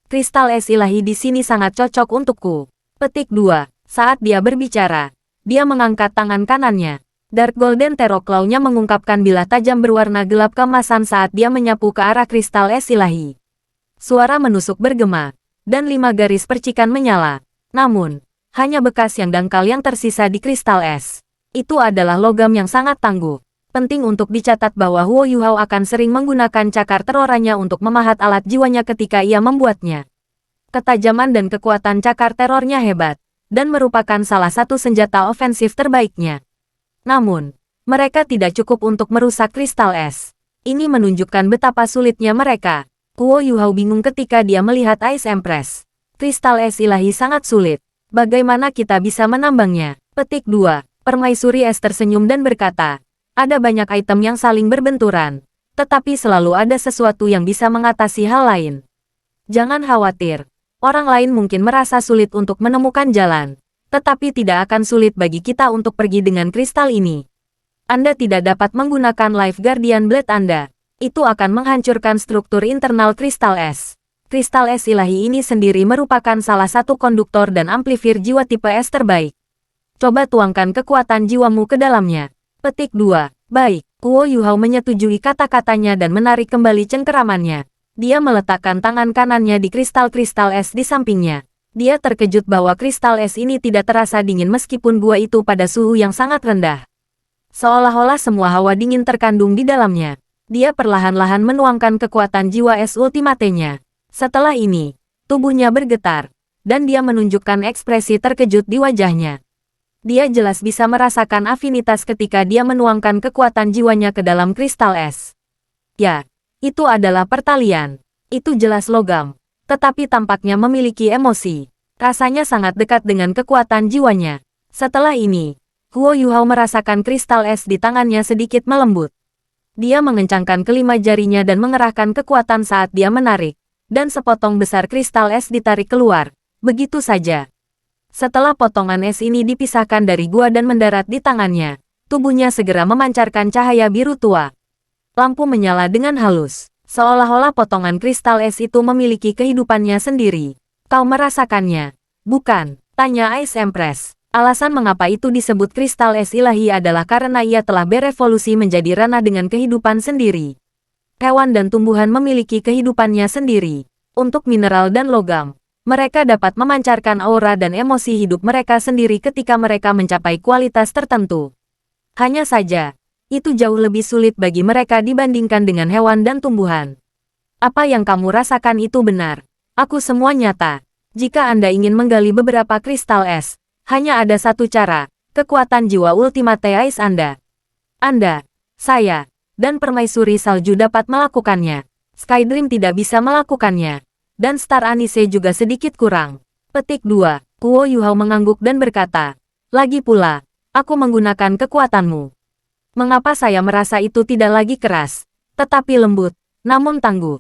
[SPEAKER 1] Kristal es ilahi di sini sangat cocok untukku." Petik 2. Saat dia berbicara, dia mengangkat tangan kanannya. Dark Golden Terror Claw-nya mengungkapkan bilah tajam berwarna gelap keemasan saat dia menyapu ke arah kristal es ilahi. Suara menusuk bergema, dan 5 garis percikan menyala. Namun, hanya bekas yang dangkal yang tersisa di kristal es. Itu adalah logam yang sangat tangguh. Penting untuk dicatat bahwa Huo Yu Hao akan sering menggunakan cakar teroranya untuk memahat alat jiwanya ketika ia membuatnya. Ketajaman dan kekuatan cakar terornya hebat, dan merupakan salah satu senjata ofensif terbaiknya. Namun, mereka tidak cukup untuk merusak kristal es. Ini menunjukkan betapa sulitnya mereka. Huo Yu Hao bingung ketika dia melihat Ice Empress. Kristal es ilahi sangat sulit. Bagaimana kita bisa menambangnya? Petik 2. Permaisuri Es tersenyum dan berkata, "Ada banyak item yang saling berbenturan, tetapi selalu ada sesuatu yang bisa mengatasi hal lain. Jangan khawatir. Orang lain mungkin merasa sulit untuk menemukan jalan, tetapi tidak akan sulit bagi kita untuk pergi dengan kristal ini. Anda tidak dapat menggunakan Life Guardian Blade Anda. Itu akan menghancurkan struktur internal kristal es. Kristal es ilahi ini sendiri merupakan salah satu konduktor dan amplifier jiwa tipe es terbaik. Coba tuangkan kekuatan jiwamu ke dalamnya." Petik 2. Baik. Huo Yu Hao menyetujui kata-katanya dan menarik kembali cengkeramannya. Dia meletakkan tangan kanannya di kristal-kristal es di sampingnya. Dia terkejut bahwa kristal es ini tidak terasa dingin meskipun gua itu pada suhu yang sangat rendah. Seolah-olah semua hawa dingin terkandung di dalamnya. Dia perlahan-lahan menuangkan kekuatan jiwa es ultimatenya. Setelah ini, tubuhnya bergetar, dan dia menunjukkan ekspresi terkejut di wajahnya. Dia jelas bisa merasakan afinitas ketika dia menuangkan kekuatan jiwanya ke dalam kristal es. Ya, itu adalah pertalian. Itu jelas logam, tetapi tampaknya memiliki emosi. Rasanya sangat dekat dengan kekuatan jiwanya. Setelah ini, Huo Yu Hao merasakan kristal es di tangannya sedikit melembut. Dia mengencangkan kelima jarinya dan mengerahkan kekuatan saat dia menarik, dan sepotong besar kristal es ditarik keluar. Begitu saja. Setelah potongan es ini dipisahkan dari gua dan mendarat di tangannya, tubuhnya segera memancarkan cahaya biru tua. Lampu menyala dengan halus, seolah-olah potongan kristal es itu memiliki kehidupannya sendiri. "Kau merasakannya, bukan?" tanya Ice Empress. Alasan mengapa itu disebut kristal es ilahi adalah karena ia telah berevolusi menjadi ranah dengan kehidupan sendiri. Hewan dan tumbuhan memiliki kehidupannya sendiri. Untuk mineral dan logam, mereka dapat memancarkan aura dan emosi hidup mereka sendiri ketika mereka mencapai kualitas tertentu. Hanya saja, itu jauh lebih sulit bagi mereka dibandingkan dengan hewan dan tumbuhan. Apa yang kamu rasakan itu benar. Aku semua nyata. Jika Anda ingin menggali beberapa kristal es, hanya ada satu cara, kekuatan jiwa Ultimate Ice Anda. Anda, saya, dan permaisuri salju dapat melakukannya. Skydream tidak bisa melakukannya. Dan Star Anise juga sedikit kurang. Petik 2. Kuo Yuhao mengangguk dan berkata, lagi pula, aku menggunakan kekuatanmu. Mengapa saya merasa itu tidak lagi keras, tetapi lembut, namun tangguh?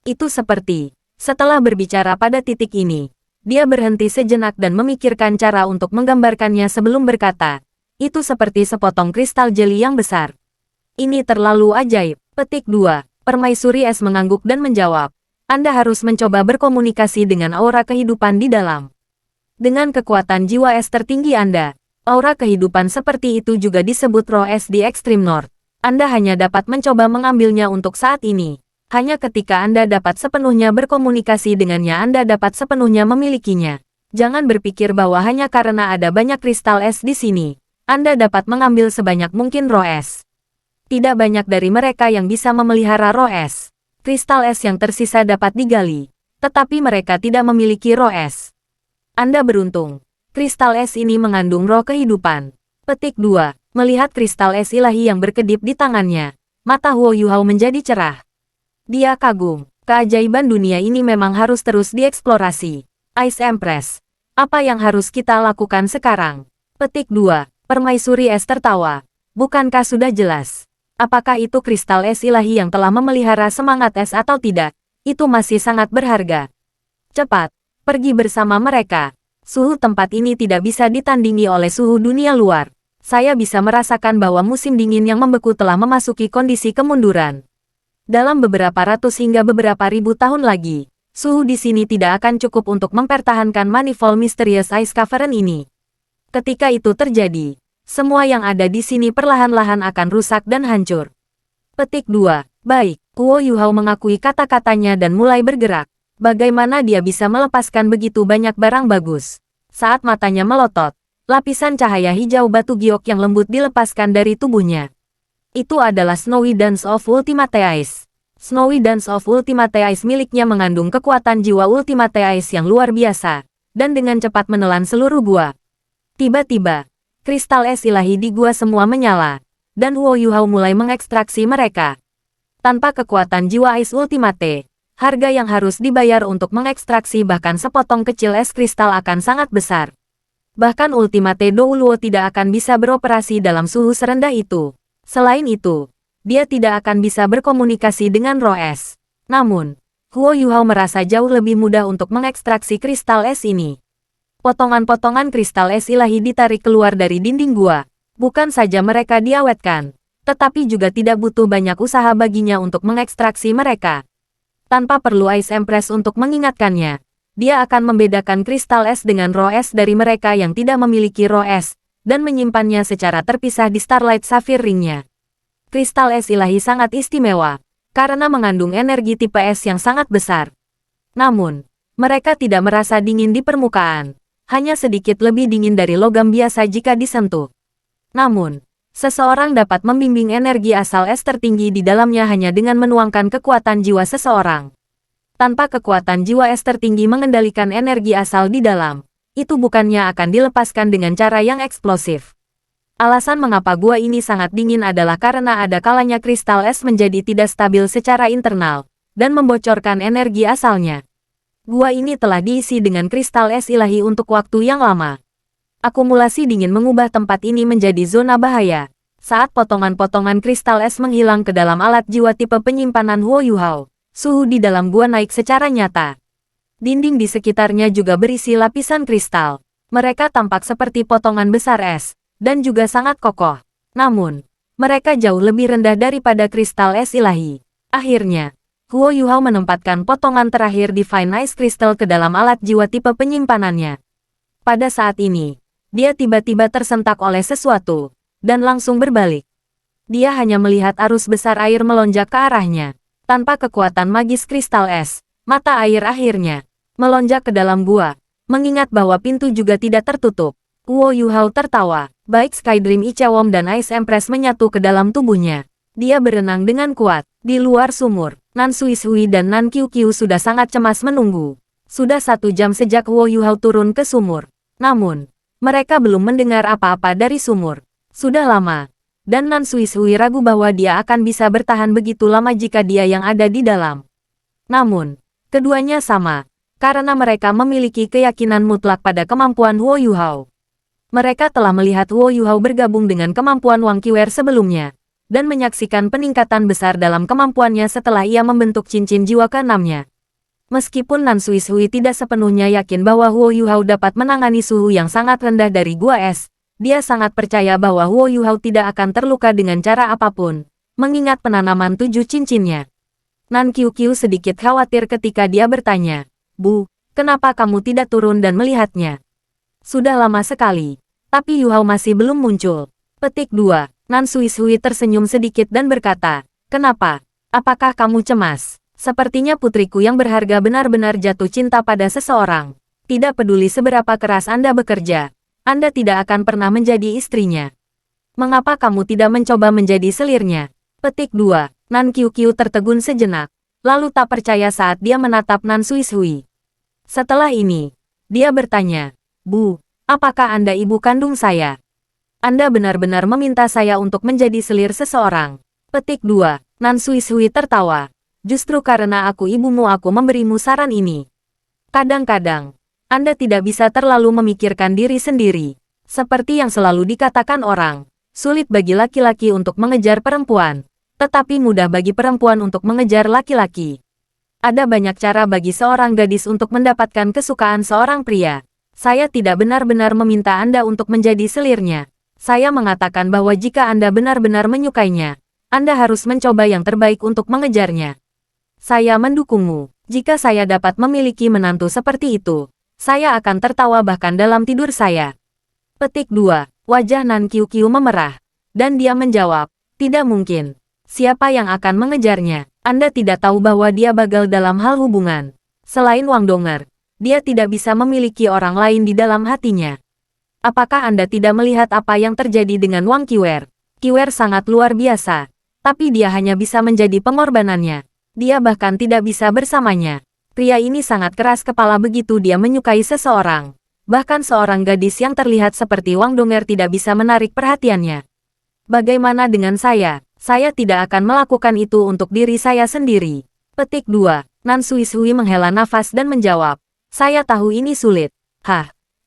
[SPEAKER 1] Itu seperti, setelah berbicara pada titik ini, dia berhenti sejenak dan memikirkan cara untuk menggambarkannya sebelum berkata, itu seperti sepotong kristal jeli yang besar. Ini terlalu ajaib. Petik 2. Permaisuri es mengangguk dan menjawab, Anda harus mencoba berkomunikasi dengan aura kehidupan di dalam. Dengan kekuatan jiwa es tertinggi Anda, aura kehidupan seperti itu juga disebut roh es di Extreme North. Anda hanya dapat mencoba mengambilnya untuk saat ini. Hanya ketika Anda dapat sepenuhnya berkomunikasi dengannya Anda dapat sepenuhnya memilikinya. Jangan berpikir bahwa hanya karena ada banyak kristal es di sini, Anda dapat mengambil sebanyak mungkin roh es. Tidak banyak dari mereka yang bisa memelihara roh es. Kristal es yang tersisa dapat digali, tetapi mereka tidak memiliki roh es. Anda beruntung. Kristal es ini mengandung roh kehidupan. Petik 2. Melihat kristal es ilahi yang berkedip di tangannya, mata Huo Yuhao menjadi cerah. Dia kagum. Keajaiban dunia ini memang harus terus dieksplorasi. Ice Empress. Apa yang harus kita lakukan sekarang? Petik 2. Permaisuri es tertawa. Bukankah sudah jelas? Apakah itu kristal es ilahi yang telah memelihara semangat es atau tidak? Itu masih sangat berharga. Cepat, pergi bersama mereka. Suhu tempat ini tidak bisa ditandingi oleh suhu dunia luar. Saya bisa merasakan bahwa musim dingin yang membeku telah memasuki kondisi kemunduran. Dalam beberapa ratus hingga beberapa ribu tahun lagi, suhu di sini tidak akan cukup untuk mempertahankan Manifold Mysterious Ice Cavern ini. Ketika itu terjadi, semua yang ada di sini perlahan-lahan akan rusak dan hancur. Petik 2. Baik, Kuo Yuhao mengakui kata-katanya dan mulai bergerak. Bagaimana dia bisa melepaskan begitu banyak barang bagus? Saat matanya melotot, lapisan cahaya hijau batu giok yang lembut dilepaskan dari tubuhnya. Itu adalah Snowy Dance of Ultimate Ice. Snowy Dance of Ultimate Ice miliknya mengandung kekuatan jiwa Ultimate Ice yang luar biasa, dan dengan cepat menelan seluruh gua. Tiba-tiba, kristal es ilahi di gua semua menyala, dan Huo Yuhao mulai mengekstraksi mereka. Tanpa kekuatan jiwa Ice Ultimate, harga yang harus dibayar untuk mengekstraksi bahkan sepotong kecil es kristal akan sangat besar. Bahkan Ultimate Douluo tidak akan bisa beroperasi dalam suhu serendah itu. Selain itu, dia tidak akan bisa berkomunikasi dengan roh es. Namun, Huo Yuhao merasa jauh lebih mudah untuk mengekstraksi kristal es ini. Potongan-potongan kristal es ilahi ditarik keluar dari dinding gua. Bukan saja mereka diawetkan, tetapi juga tidak butuh banyak usaha baginya untuk mengekstraksi mereka. Tanpa perlu Ice Empress untuk mengingatkannya, dia akan membedakan kristal es dengan roh es dari mereka yang tidak memiliki roh es, dan menyimpannya secara terpisah di Starlight Sapphire Ring-nya. Kristal es ilahi sangat istimewa, karena mengandung energi tipe es yang sangat besar. Namun, mereka tidak merasa dingin di permukaan, hanya sedikit lebih dingin dari logam biasa jika disentuh. Namun, seseorang dapat membimbing energi asal es tertinggi di dalamnya hanya dengan menuangkan kekuatan jiwa seseorang. Tanpa kekuatan jiwa es tertinggi mengendalikan energi asal di dalam, itu bukannya akan dilepaskan dengan cara yang eksplosif. Alasan mengapa gua ini sangat dingin adalah karena ada kalanya kristal es menjadi tidak stabil secara internal, dan membocorkan energi asalnya. Gua ini telah diisi dengan kristal es ilahi untuk waktu yang lama. Akumulasi dingin mengubah tempat ini menjadi zona bahaya. Saat potongan-potongan kristal es menghilang ke dalam alat jiwa tipe penyimpanan Huo Yuhao, suhu di dalam gua naik secara nyata. Dinding di sekitarnya juga berisi lapisan kristal. Mereka tampak seperti potongan besar es, dan juga sangat kokoh. Namun, mereka jauh lebih rendah daripada kristal es ilahi. Akhirnya, Huo Yuhao menempatkan potongan terakhir Divine Ice Crystal ke dalam alat jiwa tipe penyimpanannya. Pada saat ini, Dia tiba-tiba tersentak oleh sesuatu, dan langsung berbalik. Dia hanya melihat arus besar air melonjak ke arahnya. Tanpa kekuatan magis kristal es, mata air akhirnya melonjak ke dalam gua. Mengingat bahwa pintu juga tidak tertutup, Guo Yuhao tertawa. Baik Sky Dream Ichewom dan Ice Empress menyatu ke dalam tubuhnya. Dia berenang dengan kuat. Di luar sumur, Nan Suisui dan Nan Qiuqiu sudah sangat cemas menunggu. Sudah 1 jam sejak Guo Yuhao turun ke sumur. Namun, mereka belum mendengar apa-apa dari sumur. Sudah lama, dan Nan Suisui ragu bahwa dia akan bisa bertahan begitu lama jika dia yang ada di dalam. Namun, keduanya sama, karena mereka memiliki keyakinan mutlak pada kemampuan Guo Yuhao. Mereka telah melihat Guo Yuhao bergabung dengan kemampuan Wang Qiwer sebelumnya, dan menyaksikan peningkatan besar dalam kemampuannya setelah ia membentuk cincin jiwa ke-6-nya. Meskipun Nan Suisui tidak sepenuhnya yakin bahwa Guo Yuhao dapat menangani suhu yang sangat rendah dari gua es, dia sangat percaya bahwa Guo Yuhao tidak akan terluka dengan cara apapun, mengingat penanaman 7 cincinnya. Nan Qiuqiu sedikit khawatir ketika dia bertanya, "Bu, kenapa kamu tidak turun dan melihatnya?" Sudah lama sekali, tapi Yuhao masih belum muncul. Petik 2. Nan Suisui tersenyum sedikit dan berkata, "Kenapa? Apakah kamu cemas? Sepertinya putriku yang berharga benar-benar jatuh cinta pada seseorang. Tidak peduli seberapa keras Anda bekerja, Anda tidak akan pernah menjadi istrinya. Mengapa kamu tidak mencoba menjadi selirnya?" Petik 2. Nan Qiuqiu tertegun sejenak, lalu tak percaya saat dia menatap Nan Suisui. Setelah ini, dia bertanya, "Bu, apakah Anda ibu kandung saya? Anda benar-benar meminta saya untuk menjadi selir seseorang?" Petik 2. Nan Suisui tertawa. "Justru karena aku ibumu aku memberimu saran ini. Kadang-kadang, Anda tidak bisa terlalu memikirkan diri sendiri. Seperti yang selalu dikatakan orang, sulit bagi laki-laki untuk mengejar perempuan, tetapi mudah bagi perempuan untuk mengejar laki-laki. Ada banyak cara bagi seorang gadis untuk mendapatkan kesukaan seorang pria. Saya tidak benar-benar meminta Anda untuk menjadi selirnya. Saya mengatakan bahwa jika Anda benar-benar menyukainya, Anda harus mencoba yang terbaik untuk mengejarnya. Saya mendukungmu. Jika saya dapat memiliki menantu seperti itu, saya akan tertawa bahkan dalam tidur saya." Petik 2. Wajah Nan Qiuqiu memerah, dan dia menjawab, "Tidak mungkin. Siapa yang akan mengejarnya? Anda tidak tahu bahwa dia bagal dalam hal hubungan. Selain Wang Donger, dia tidak bisa memiliki orang lain di dalam hatinya. Apakah Anda tidak melihat apa yang terjadi dengan Wang Qiwer? Qiwer sangat luar biasa, tapi dia hanya bisa menjadi pengorbanannya. Dia bahkan tidak bisa bersamanya. Pria ini sangat keras kepala begitu dia menyukai seseorang. Bahkan seorang gadis yang terlihat seperti Wang Donger tidak bisa menarik perhatiannya. Bagaimana dengan saya? Saya tidak akan melakukan itu untuk diri saya sendiri." Petik 2. Nan Suisui menghela nafas dan menjawab, "Saya tahu ini sulit.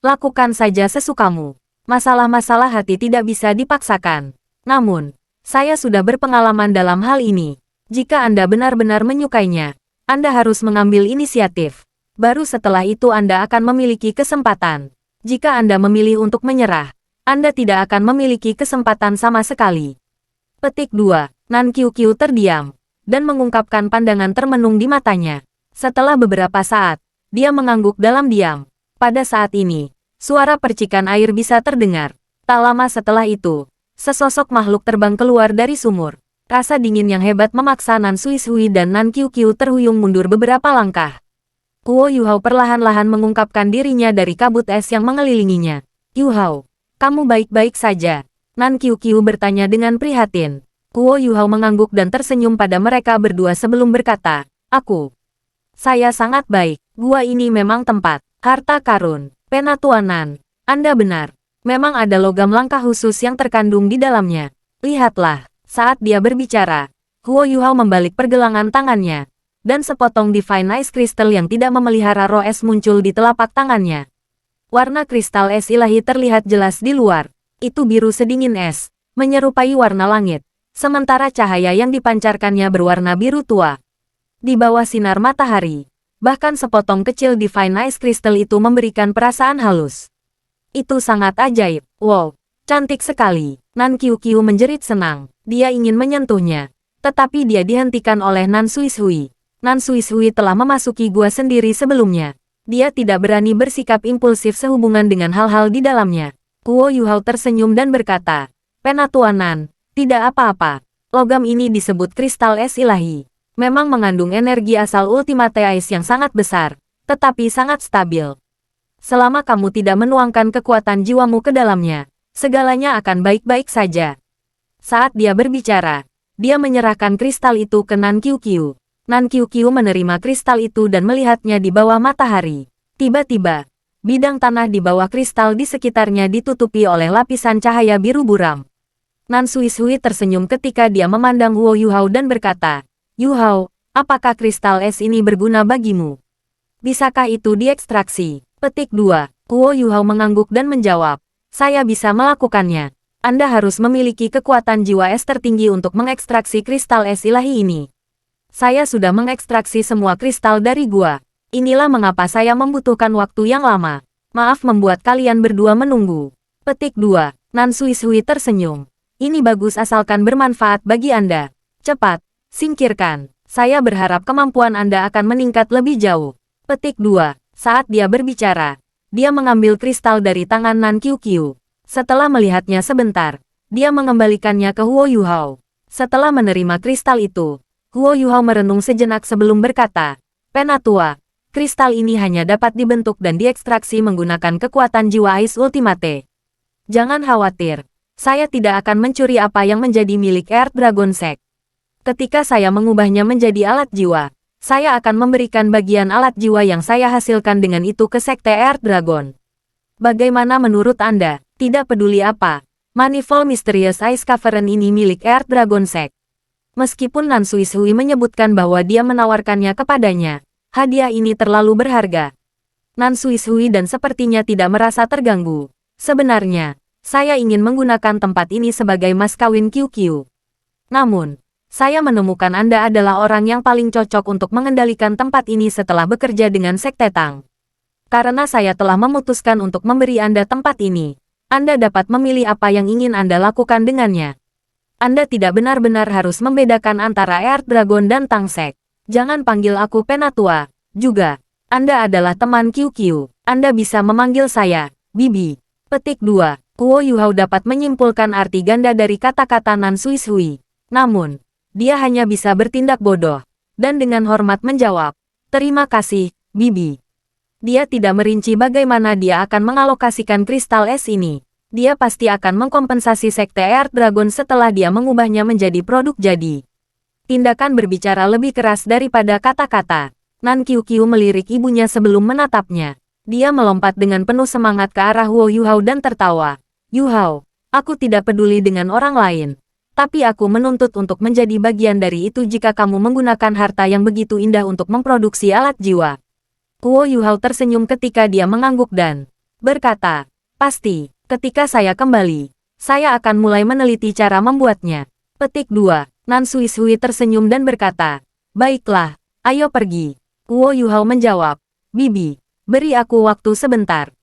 [SPEAKER 1] Lakukan saja sesukamu. Masalah-masalah hati tidak bisa dipaksakan. Namun, saya sudah berpengalaman dalam hal ini. Jika Anda benar-benar menyukainya, Anda harus mengambil inisiatif. Baru setelah itu Anda akan memiliki kesempatan. Jika Anda memilih untuk menyerah, Anda tidak akan memiliki kesempatan sama sekali." Petik 2. Nan Qiuqiu terdiam, dan mengungkapkan pandangan termenung di matanya. Setelah beberapa saat, dia mengangguk dalam diam. Pada saat ini, suara percikan air bisa terdengar. Tak lama setelah itu, sesosok makhluk terbang keluar dari sumur. Rasa dingin yang hebat memaksa Nan Suisui dan Nan Qiuqiu terhuyung mundur beberapa langkah. Guo Yuhao perlahan-lahan mengungkapkan dirinya dari kabut es yang mengelilinginya. "Yuhao, kamu baik-baik saja?" Nan Qiuqiu bertanya dengan prihatin. Guo Yuhao mengangguk dan tersenyum pada mereka berdua sebelum berkata, Saya sangat baik. Gua ini memang tempat harta karun. Penatuanan. Anda benar. Memang ada logam langka khusus yang terkandung di dalamnya. Lihatlah." Saat dia berbicara, Guo Yuhao membalik pergelangan tangannya, dan sepotong Divine Ice Crystal yang tidak memelihara roh es muncul di telapak tangannya. Warna kristal es ilahi terlihat jelas di luar. Itu biru sedingin es, menyerupai warna langit, sementara cahaya yang dipancarkannya berwarna biru tua. Di bawah sinar matahari, bahkan sepotong kecil Divine Ice Crystal itu memberikan perasaan halus. Itu sangat ajaib. Wow, cantik sekali. Nan Qiuqiu menjerit senang. Dia ingin menyentuhnya, tetapi dia dihentikan oleh Nan Suisui. Nan Suisui telah memasuki gua sendiri sebelumnya. Dia tidak berani bersikap impulsif sehubungan dengan hal-hal di dalamnya. Kuo Yuhao tersenyum dan berkata, Penatua Nan, tidak apa-apa. Logam ini disebut kristal es ilahi. Memang mengandung energi asal Ultimate Ice yang sangat besar, tetapi sangat stabil. Selama kamu tidak menuangkan kekuatan jiwamu ke dalamnya, segalanya akan baik-baik saja. Saat dia berbicara, dia menyerahkan kristal itu ke Nan Qiuqiu. Nan Qiuqiu menerima kristal itu dan melihatnya di bawah matahari. Tiba-tiba, bidang tanah di bawah kristal di sekitarnya ditutupi oleh lapisan cahaya biru buram. Nan Suishui tersenyum ketika dia memandang Huo Yuhao dan berkata, Yuhao, apakah kristal es ini berguna bagimu? Bisakah itu diekstraksi? Petik 2. Huo Yuhao mengangguk dan menjawab, saya bisa melakukannya. Anda harus memiliki kekuatan jiwa es tertinggi untuk mengekstraksi kristal es ilahi ini. Saya sudah mengekstraksi semua kristal dari gua. Inilah mengapa saya membutuhkan waktu yang lama. Maaf membuat kalian berdua menunggu. Petik 2. Nan Suishui tersenyum. Ini bagus asalkan bermanfaat bagi Anda. Cepat, singkirkan. Saya berharap kemampuan Anda akan meningkat lebih jauh. Petik 2. Saat dia berbicara, dia mengambil kristal dari tangan Nan Qiuqiu. Setelah melihatnya sebentar, dia mengembalikannya ke Huo Yuhao. Setelah menerima kristal itu, Huo Yuhao merenung sejenak sebelum berkata, Penatua, kristal ini hanya dapat dibentuk dan diekstraksi menggunakan kekuatan jiwa Ice Ultimate. Jangan khawatir, saya tidak akan mencuri apa yang menjadi milik Earth Dragon Sect. Ketika saya mengubahnya menjadi alat jiwa, saya akan memberikan bagian alat jiwa yang saya hasilkan dengan itu ke Sekte Earth Dragon. Bagaimana menurut Anda? Tidak peduli apa, Manifold Mysterious Ice Cavern ini milik Earth Dragon Sect. Meskipun Nan Suishui menyebutkan bahwa dia menawarkannya kepadanya, hadiah ini terlalu berharga. Nan Suishui dan sepertinya tidak merasa terganggu. Sebenarnya, saya ingin menggunakan tempat ini sebagai mas kawin Qiuqiu. Namun, saya menemukan Anda adalah orang yang paling cocok untuk mengendalikan tempat ini setelah bekerja dengan Sekte Tang. Karena saya telah memutuskan untuk memberi Anda tempat ini, Anda dapat memilih apa yang ingin Anda lakukan dengannya. Anda tidak benar-benar harus membedakan antara Earth Dragon dan Tang Sect. Jangan panggil aku Penatua. Juga, Anda adalah teman Qiuqiu. Anda bisa memanggil saya, Bibi. Petik 2. Huo Yuhao dapat menyimpulkan arti ganda dari kata-kata Nan Suishui. Namun, dia hanya bisa bertindak bodoh. Dan dengan hormat menjawab, terima kasih, Bibi. Dia tidak merinci bagaimana dia akan mengalokasikan kristal es ini. Dia pasti akan mengkompensasi Sekte Earth Dragon setelah dia mengubahnya menjadi produk jadi. Tindakan berbicara lebih keras daripada kata-kata. Nan Qiuqiu melirik ibunya sebelum menatapnya. Dia melompat dengan penuh semangat ke arah Huo Yuhao dan tertawa. Yuhao, aku tidak peduli dengan orang lain. Tapi aku menuntut untuk menjadi bagian dari itu jika kamu menggunakan harta yang begitu indah untuk memproduksi alat jiwa. Huo Yuhao tersenyum ketika dia mengangguk dan berkata, pasti, ketika saya kembali, saya akan mulai meneliti cara membuatnya. Petik 2. Nan Suishui tersenyum dan berkata, baiklah, ayo pergi. Huo Yuhao menjawab, Bibi, beri aku waktu sebentar.